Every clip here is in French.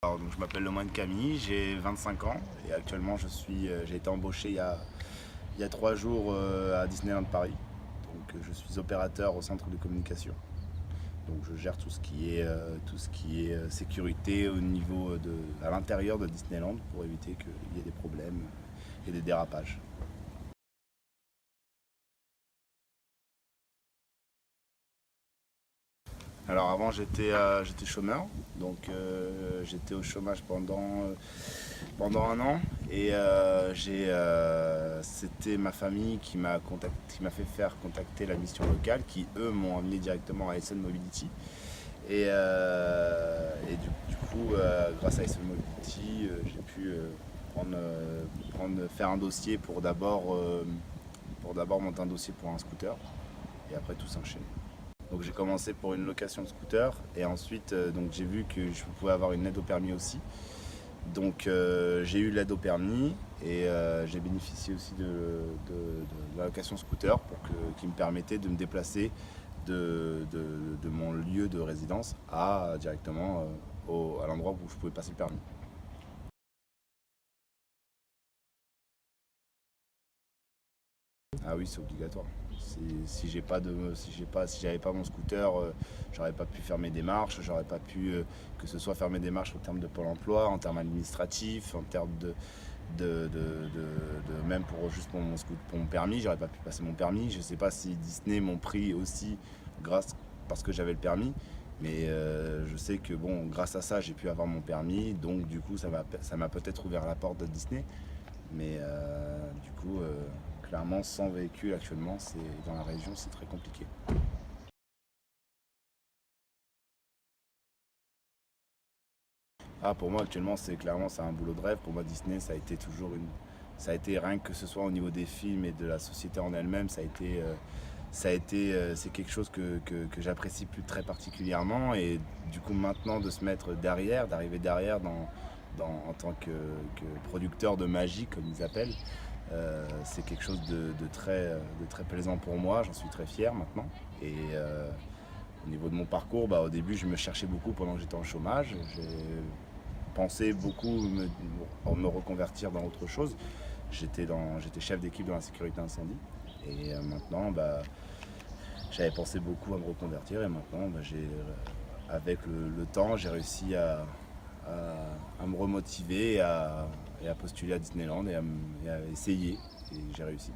Alors, donc, je m'appelle Lemoine Camille, j'ai 25 ans et actuellement j'ai été embauché il y a 3 jours à Disneyland Paris. Donc je suis opérateur au centre de communication. Donc je gère tout ce qui est sécurité à l'intérieur de Disneyland pour éviter qu'il y ait des problèmes et des dérapages. Alors avant j'étais chômeur, donc j'étais au chômage pendant un an et c'était ma famille qui m'a fait faire contacter la mission locale qui eux m'ont amené directement à Essonne Mobility et du coup grâce à Essonne Mobility j'ai pu faire un dossier pour d'abord monter un dossier pour un scooter et après tout s'enchaîner. Donc j'ai commencé pour une location de scooter et ensuite donc j'ai vu que je pouvais avoir une aide au permis aussi. Donc j'ai eu l'aide au permis et j'ai bénéficié aussi de la location scooter qui me permettait de me déplacer de mon lieu de résidence directement à l'endroit où je pouvais passer le permis. Ah oui, c'est obligatoire. Si j'avais pas mon scooter, j'aurais pas pu faire mes démarches, j'aurais pas pu que ce soit faire mes démarches en termes de Pôle emploi, en termes administratifs, en termes même pour mon permis, j'aurais pas pu passer mon permis. Je sais pas si Disney m'ont pris aussi parce que j'avais le permis, mais je sais que bon, grâce à ça, j'ai pu avoir mon permis, donc du coup, ça m'a peut-être ouvert la porte de Disney. Mais du coup, clairement, sans véhicule actuellement, dans la région, c'est très compliqué. Ah, pour moi, actuellement, c'est un boulot de rêve. Pour moi, Disney, ça a été rien que ce soit au niveau des films et de la société en elle-même, c'est quelque chose que j'apprécie plus très particulièrement. Et du coup, maintenant, d'arriver derrière en tant que producteur de magie, comme ils appellent, c'est quelque chose de très plaisant pour moi. J'en suis très fier maintenant. Et au niveau de mon parcours, au début, je me cherchais beaucoup pendant que j'étais en chômage. J'ai pensé beaucoup me reconvertir dans autre chose. J'étais chef d'équipe dans la sécurité incendie. Et maintenant, j'avais pensé beaucoup à me reconvertir. Et maintenant, avec le temps, j'ai réussi à me remotiver et à postuler à Disneyland et à essayer. Et j'ai réussi.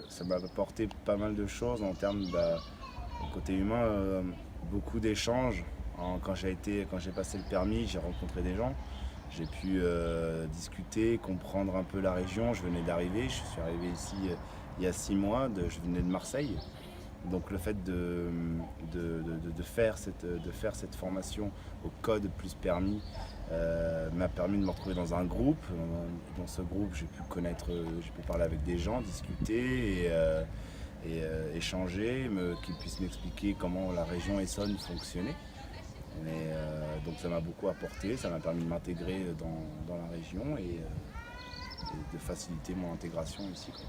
Ça m'a apporté pas mal de choses en termes côté humain, beaucoup d'échanges. Quand j'ai passé le permis, j'ai rencontré des gens. J'ai pu discuter, comprendre un peu la région. Je venais d'arriver, je suis arrivé ici il y a 6 mois, je venais de Marseille. Donc le fait de faire cette formation au code plus permis m'a permis de me retrouver dans un groupe. Dans ce groupe, j'ai pu parler avec des gens, discuter et échanger, qu'ils puissent m'expliquer comment la région Essonne fonctionnait. Donc ça m'a beaucoup apporté, ça m'a permis de m'intégrer dans la région et de faciliter mon intégration ici, quoi.